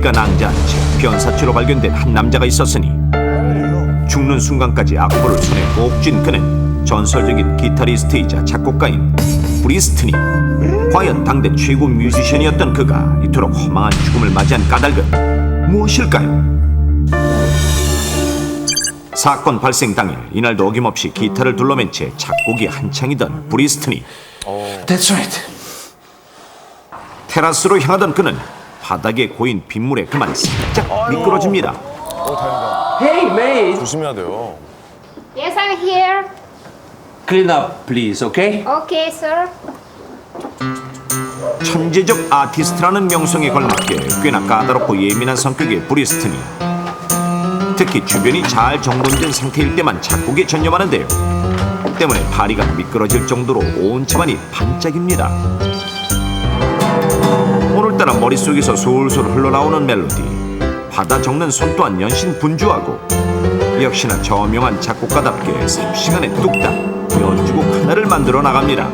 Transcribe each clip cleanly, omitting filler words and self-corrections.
피가 낭자한 채 변사체로 발견된 한 남자가 있었으니 죽는 순간까지 악보를 손에 꼭 쥔 그는 전설적인 기타리스트이자 작곡가인 브리스트니. 과연 당대 최고 뮤지션이었던 그가 이토록 허망한 죽음을 맞이한 까닭은 무엇일까요? 사건 발생 당일, 이날도 어김없이 기타를 둘러맨 채 작곡이 한창이던 브리스트니. That's right. 테라스로 향하던 그는 바닥에 고인 빗물에 그만 살짝 미끄러집니다. Hey, mate. 조심해야 돼요. Yes, I'm here. Clean up, please, okay? Okay, sir. 천재적 아티스트라는 명성에 걸맞게 꽤나 까다롭고 예민한 성격의 브리스트니. 특히 주변이 잘 정돈된 상태일 때만 작곡에 전념하는데요. 때문에 파리가 미끄러질 정도로 온 집안이 반짝입니다. 오늘따라 머릿속에서 솔솔 흘러나오는 멜로디, 받아 적는 손 또한 연신 분주하고, 역시나 저명한 작곡가답게 삽시간에 뚝딱 연주곡 하나를 만들어 나갑니다.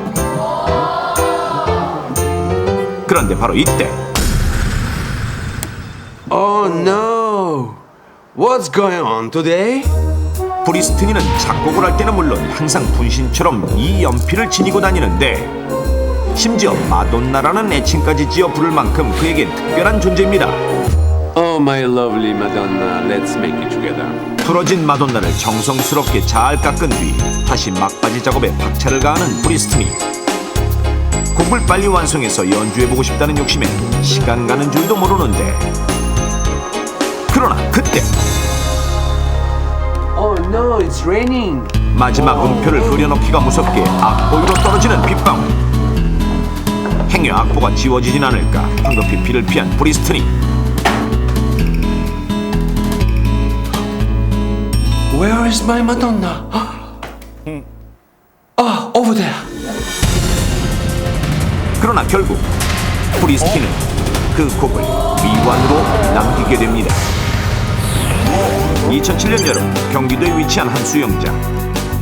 그런데 바로 이때 Oh no. What's going on today? 브리스트니는 작곡을 할 때는 물론 항상 분신처럼 이 연필을 지니고 다니는데, 심지어 마돈나라는 애칭까지 지어 부를 만큼 그에겐 특별한 존재입니다. Oh, my lovely Madonna. Let's make it together. 부러진 마돈나를 정성스럽게 잘 깎은 뒤 다시 막바지 작업에 박차를 가하는 브리스트니. 곡을 빨리 완성해서 연주해보고 싶다는 욕심에 시간 가는 줄도 모르는데, 그러나 그때 Oh no, it's raining. 마지막 음표를 그려넣기가 무섭게 악보위로 떨어지는 빗방울. 행여 악보가 지워지진 않을까 황급히 비를 피한 브리스트니. Where is my Madonna? Ah, over there. 그러나 결국 브리스티는 그 곡을 미완으로 남기게 됩니다. 2007년 여름 경기도에 위치한 한 수영장.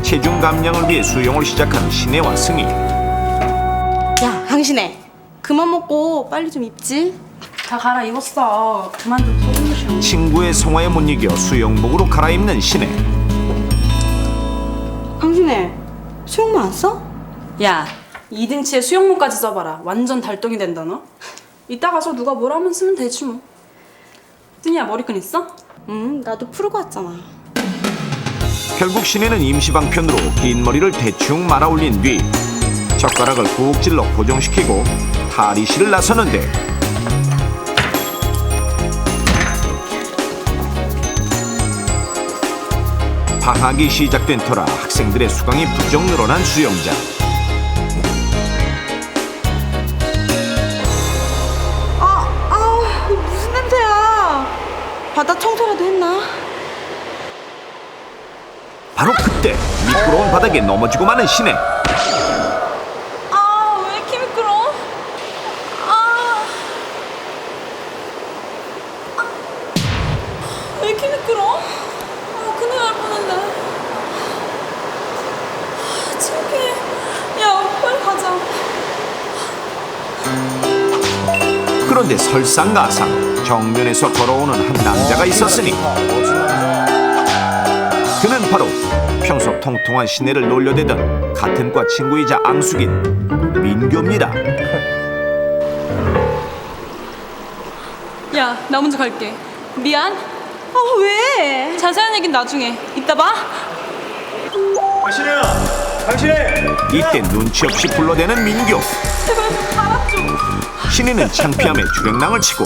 체중 감량을 위해 수영을 시작한 신혜와 승희. 야, 당신애. 그만 먹고 빨리 좀 입지. 다 갈아입었어. 그만 좀 속으셔. 친구의 성화에 못 이겨 수영복으로 갈아입는 신혜. 당신애, 수영모 안 써? 야, 2등치에 수영모까지 써봐라. 완전 달덩이 된다 너. 이따 가서 누가 뭐라 하면 쓰면 되지 뭐. 뜨니야 머리끈 있어? 응, 나도 풀고 왔잖아. 결국 신혜는 임시방편으로 긴 머리를 대충 말아 올린 뒤 젓가락을 꾹 찔러 고정시키고 탈의실을 나서는데, 방학이 시작된 터라 학생들의 수강이 부쩍 늘어난 수영장. 무슨 냄새야? 바다 청소라도 했나? 바로 그때 미끄러운 바닥에 넘어지고 마는 신혜. 아, 왜 이렇게 미끄러? 왜 이렇게 미끄러? 큰일 날 뻔했네. 창피해. 야, 빨리 가자. 그런데 설상가상 정면에서 걸어오는 한 남자가 있었으니 그는 바로 평소 통통한 신혜를 놀려대던 같은 과 친구이자 앙숙인 민교입니다. 야, 나 먼저 갈게. 미안. 왜? 자세한 얘긴 나중에. 이따 봐. 신혜야, 당신의 이때 눈치 없이 불러대는 민교. 제발 좀 갈아줘. 신혜는 창피함에 주랭랑을 치고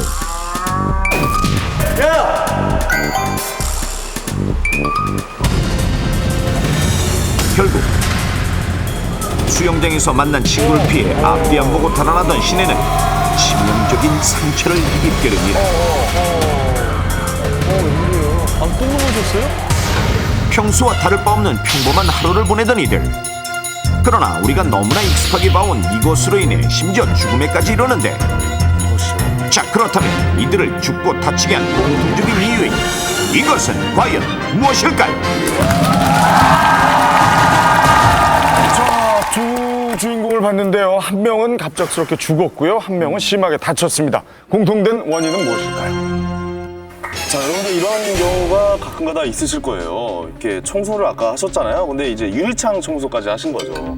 결국 수영장에서 만난 친구를 피해 앞뒤 안 보고 달아나던 신혜는 치명적인 상처를 입게 됩니다. 또 넘어졌어요? 평소와 다를 바 없는 평범한 하루를 보내던 이들. 그러나 우리가 너무나 익숙하게 봐온 이것으로 인해 심지어 죽음에까지 이르는데, 자, 그렇다면 이들을 죽고 다치게 한 공통적인 이유인 이것은 과연 무엇일까요? 자, 두 주인공을 도움을 받는데요. 한 명은 갑작스럽게 죽었고요. 한 명은 심하게 다쳤습니다. 공통된 원인은 무엇일까요? 자, 여러분들 이런 경우가 가끔가다 있으실 거예요. 이렇게 청소를 아까 하셨잖아요. 근데 이제 유리창 청소까지 하신 거죠.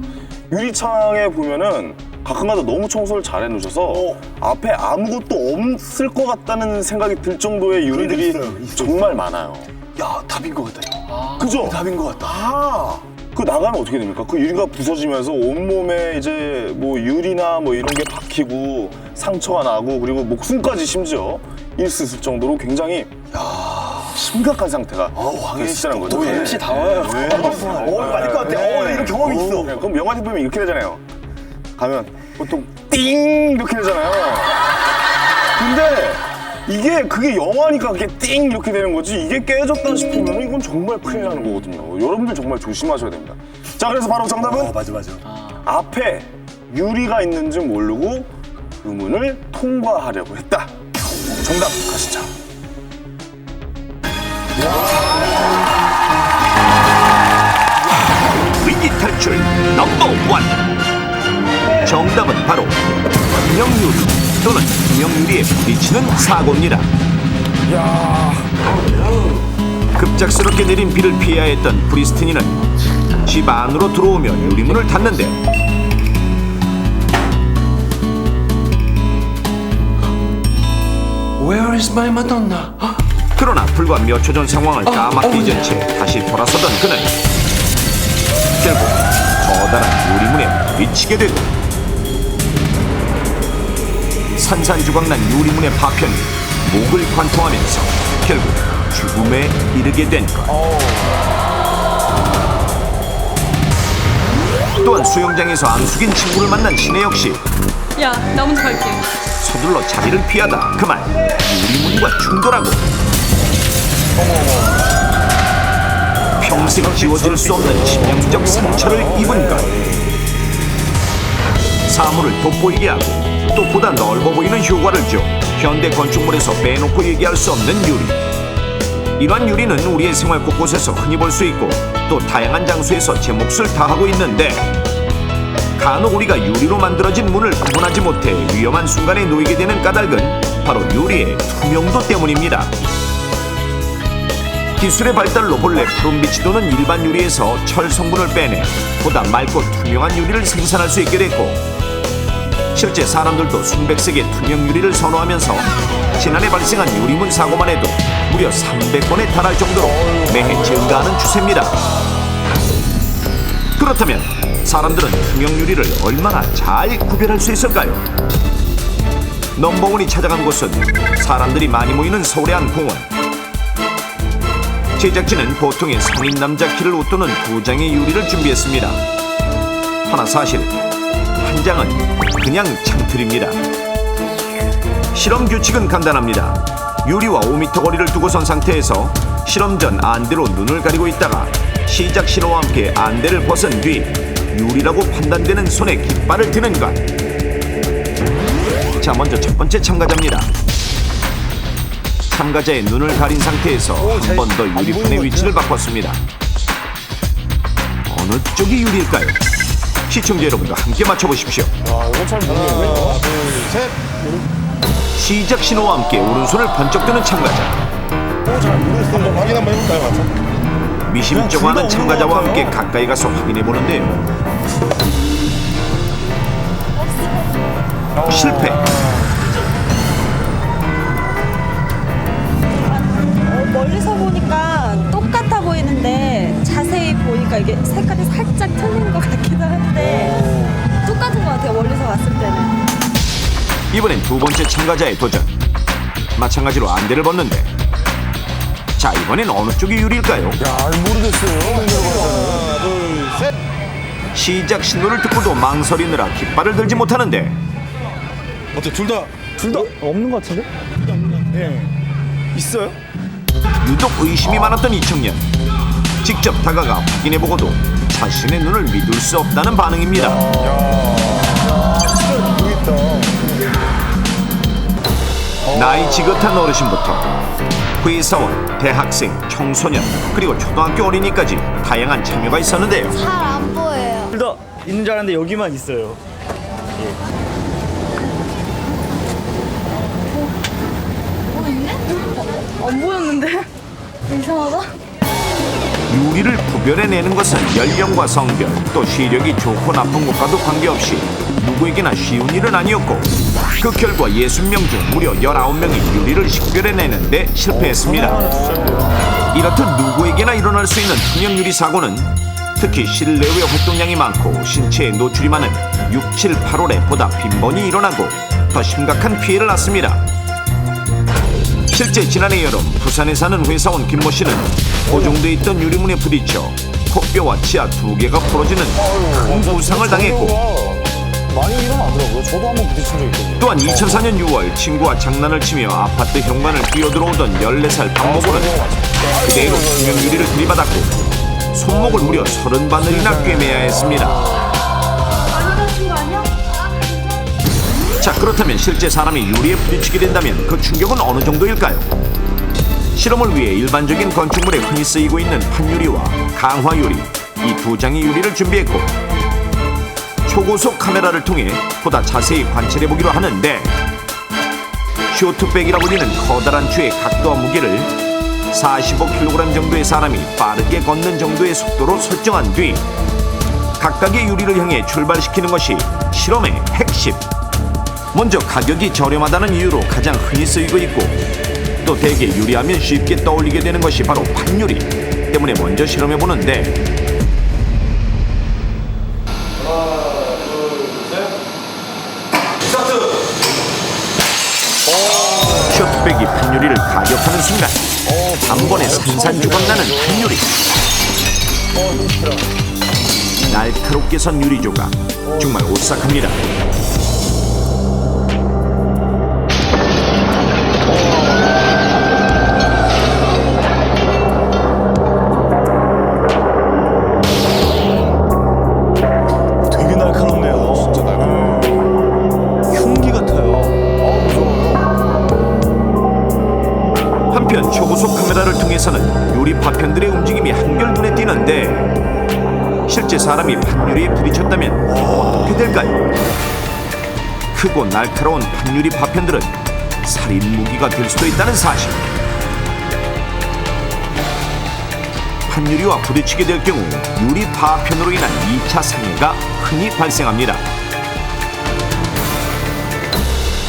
유리창에 보면은 가끔가다 너무 청소를 잘 해놓으셔서 앞에 아무것도 없을 것 같다는 생각이 들 정도의 유리들이 정말 많아요. 야, 답인 것 같다. 이거. 그죠? 답인 것 같다. 아, 그 나가면 어떻게 됩니까? 그 유리가 부서지면서 온몸에 이제 뭐 유리나 뭐 이런 게 박히고 상처가 나고 그리고 목숨까지 심지어 일 수 있을 정도로 굉장히 심각한 상태가 되시다는 거죠. MC 다와요. 네. 맞을 것 같아. 이런 경험이 있어. 그럼 영화에 보면 이렇게 되잖아요. 가면 보통 띵 이렇게 되잖아요. 근데 그게 영화니까 그게 띵 이렇게 되는 거지 이게 깨졌다 싶으면 이건 정말 큰일 나는 거거든요. 여러분들 정말 조심하셔야 됩니다. 자, 그래서 바로 정답은 맞아. 앞에 유리가 있는 줄 모르고 그 문을 통과하려고 했다. 정답 가시죠. 위기 탈출 넘버 원. 정답은 바로 투명유리 또는 투명유리에 부딪히는 사고입니다. 급작스럽게 내린 비를 피해야 했던 브리스티니는 집 안으로 들어오며 유리문을 닫는데 Where is my Madonna? 그러나 불과 몇 초 전 상황을 까맣게 잊은 채 다시 돌아서던 그는 결국 커다란 유리문에 부딪히게 되고 산산조각난 유리문의 파편이 목을 관통하면서 결국 죽음에 이르게 된 것. 또한 수영장에서 앙숙인 친구를 만난 신혜 역시 야, 나 먼저 갈게. 서둘러 자리를 피하다 그만 유리문과 충돌하고 평생 지워질 수 없는 치명적 상처를 입은 것. 사물을 돋보이게 하고 또 보다 넓어 보이는 효과를 줘 현대 건축물에서 빼놓고 얘기할 수 없는 유리. 이러한 유리는 우리의 생활 곳곳에서 흔히 볼 수 있고 또 다양한 장소에서 제 몫을 다하고 있는데 간혹 우리가 유리로 만들어진 문을 구분하지 못해 위험한 순간에 놓이게 되는 까닭은 바로 유리의 투명도 때문입니다. 기술의 발달로 본래 푸른빛이 도는 일반 유리에서 철 성분을 빼내 보다 맑고 투명한 유리를 생산할 수 있게 됐고 실제 사람들도 순백색의 투명 유리를 선호하면서 지난해 발생한 유리문 사고만 해도 무려 300건에 달할 정도로 매해 증가하는 추세입니다. 그렇다면 사람들은 투명 유리를 얼마나 잘 구별할 수 있을까요? 넘버원이 찾아간 곳은 사람들이 많이 모이는 서울의 한 공원. 제작진은 보통의 성인 남자 키를 웃도는 2장의 유리를 준비했습니다. 하나 사실 한 장은 그냥 창틀입니다. 실험 규칙은 간단합니다. 유리와 5m 거리를 두고 선 상태에서 실험 전 안대로 눈을 가리고 있다가 시작 신호와 함께 안대를 벗은 뒤 유리라고 판단되는 손에 깃발을 드는 것. 자, 먼저 첫 번째 참가자입니다. 참가자의 눈을 가린 상태에서 한 번 더 유리판의 위치를 바꿨습니다. 어느 쪽이 유리일까요? 시청자 여러분도 함께 맞춰보십시오. 시작 신호와 함께 오른손을 번쩍 드는 참가자. 미심쩍어하는 참가자와 함께 가까이 가서 확인해보는데요. 실패. 멀리서 보니까 똑같아 보이는데 자세히 보니까 이게 색깔이 살짝 틀린 것 같기도 한데 똑같은 것 같아요. 멀리서 봤을 때는. 이번엔 두 번째 참가자의 도전. 마찬가지로 안대를 벗는데 자, 이번엔 어느 쪽이 유리일까요? 하나, 둘, 셋. 시작 신호를 듣고도 망설이느라 깃발을 들지 못하는데 어때? 둘 다 없는 것 같은데? 있어요? 유독 의심이 많았던 이 청년. 직접 다가가 확인해보고도 자신의 눈을 믿을 수 없다는 반응입니다. 나이 지긋한 어르신부터 회사원, 대학생, 청소년, 그리고 초등학교 어린이까지 다양한 참여가 있었는데요. 잘 안 보여요. 둘 다 있는 줄 알았는데 여기만 있어요. 안 보였는데? 이상하다. 유리를 구별해내는 것은 연령과 성별, 또 시력이 좋고 나쁜 것과도 관계없이 누구에게나 쉬운 일은 아니었고, 그 결과 60명 중 무려 19명이 유리를 식별해내는데 실패했습니다. 이렇듯 누구에게나 일어날 수 있는 투명 유리 사고는 특히 실내외 활동량이 많고 신체에 노출이 많은 6, 7, 8월에 보다 빈번히 일어나고 더 심각한 피해를 낳습니다. 실제 지난해 여름 부산에 사는 회사원 김모 씨는 고정돼 있던 유리문에 부딪혀 코뼈와 치아 2개가 부러지는 큰 부상을 당했고, 많이 일어나더라고요. 저도 한번 부딪힌 적 있거든요. 또한 2004년 6월 친구와 장난을 치며 아파트 현관을 뛰어들어오던 14살 박모고는 그대로 투명 유리를 들이받았고 손목을 무려 30바늘이나 꿰매야 했습니다. 자, 그렇다면 실제 사람이 유리에 부딪히게 된다면 그 충격은 어느 정도일까요? 실험을 위해 일반적인 건축물에 흔히 쓰이고 있는 판유리와 강화유리, 이 두 장의 유리를 준비했고 초고속 카메라를 통해 보다 자세히 관찰해보기로 하는데, 쇼트백이라 불리는 커다란 추의 각도와 무게를 45kg 정도의 사람이 빠르게 걷는 정도의 속도로 설정한 뒤 각각의 유리를 향해 출발시키는 것이 실험의 핵심. 먼저 가격이 저렴하다는 이유로 가장 흔히 쓰이고 있고, 또 대개 유리하면 쉽게 떠올리게 되는 것이 바로 판유리 때문에 먼저 실험해보는데, 쇼트백이 판유리를 가격하는 순간 한 번에 산산조각 나는 판유리. 날카롭게 선 유리 조각, 정말 오싹합니다. 되게 날카롭네요. 진짜 날카로워. 흉기 같아요. 무서워요. 한편 초고속 카메라를 통해서는 유리 파편들의 움직임이 한결 눈에 띄는데, 실제 사람이 판유리에 부딪혔다면 어떻게 될까요? 크고 날카로운 판유리 파편들은 살인 무기가 될 수도 있다는 사실. 판유리와 부딪히게 될 경우 유리 파편으로 인한 2차 상해가 흔히 발생합니다.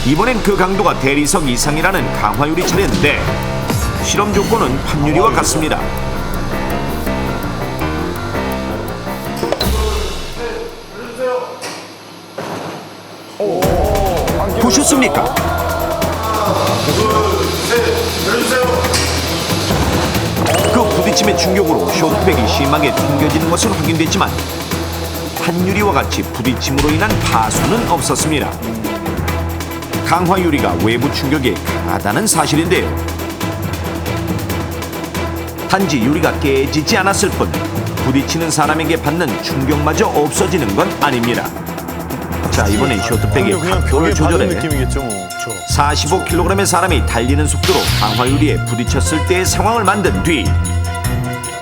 이번엔 그 강도가 대리석 이상이라는 강화유리 차례인데, 실험 조건은 판유리와 같습니다. 보셨습니까? 그 부딪힘의 충격으로 쇼트백이 심하게 튕겨지는 것은 확인됐지만 판유리와 같이 부딪힘으로 인한 파손은 없었습니다. 강화유리가 외부 충격에 강하다는 사실인데요. 단지 유리가 깨지지 않았을 뿐 부딪히는 사람에게 받는 충격마저 없어지는 건 아닙니다. 자, 이번엔 쇼트백의 각도를 조절해 느낌이겠죠, 뭐. 45kg의 사람이 달리는 속도로 강화유리에 부딪혔을 때의 상황을 만든 뒤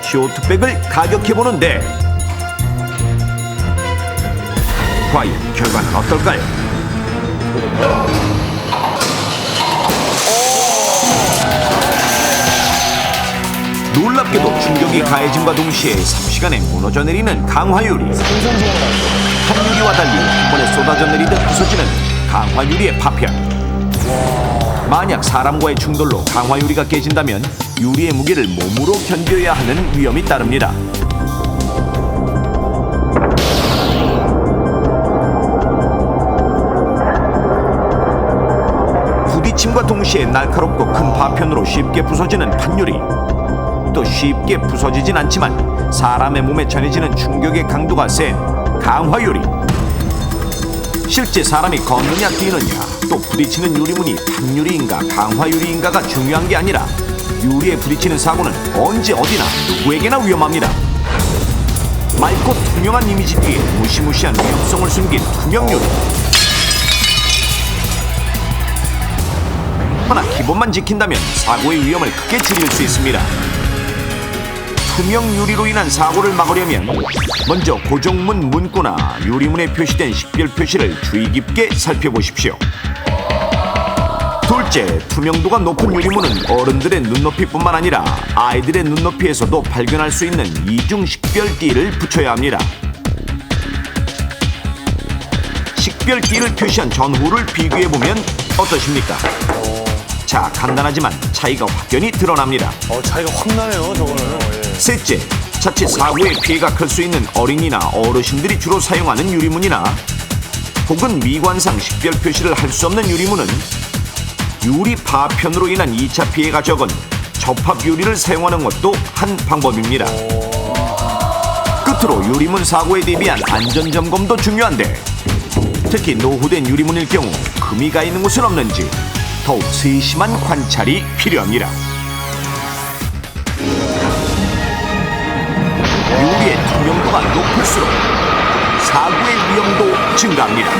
쇼트백을 가격해보는데, 과연 결과는 어떨까요? 놀랍게도 충격이 가해짐과 동시에 삽시간에 무너져 내리는 강화유리. 판유리와 달리 한 번에 쏟아져 내리듯 부서지는 강화유리의 파편. 만약 사람과의 충돌로 강화유리가 깨진다면 유리의 무게를 몸으로 견뎌야 하는 위험이 따릅니다. 부딪힘과 동시에 날카롭고 큰 파편으로 쉽게 부서지는 판유리. 또 쉽게 부서지진 않지만 사람의 몸에 전해지는 충격의 강도가 센 강화유리. 실제 사람이 걷느냐 뛰느냐, 또 부딪히는 유리문이 판유리인가 강화유리인가가 중요한 게 아니라 유리에 부딪히는 사고는 언제 어디나 누구에게나 위험합니다. 맑고 투명한 이미지 뒤에 무시무시한 위험성을 숨긴 투명 유리. 하나 기본만 지킨다면 사고의 위험을 크게 줄일 수 있습니다. 투명 유리로 인한 사고를 막으려면 먼저 고정문 문구나 유리문에 표시된 식별 표시를 주의 깊게 살펴보십시오. 둘째, 투명도가 높은 유리문은 어른들의 눈높이뿐만 아니라 아이들의 눈높이에서도 발견할 수 있는 이중 식별띠를 붙여야 합니다. 식별띠를 표시한 전후를 비교해보면 어떠십니까? 자, 간단하지만 차이가 확연히 드러납니다. 차이가 확 나네요, 저거는. 예. 셋째, 자칫 사고의 피해가 클 수 있는 어린이나 어르신들이 주로 사용하는 유리문이나 혹은 미관상 식별 표시를 할 수 없는 유리문은 유리 파편으로 인한 2차 피해가 적은 접합 유리를 사용하는 것도 한 방법입니다. 끝으로 유리문 사고에 대비한 안전점검도 중요한데 특히 노후된 유리문일 경우 금이 가 있는 곳은 없는지 더욱 세심한 관찰이 필요합니다. 유리의 투명도가 높을수록 사고의 위험도 증가합니다.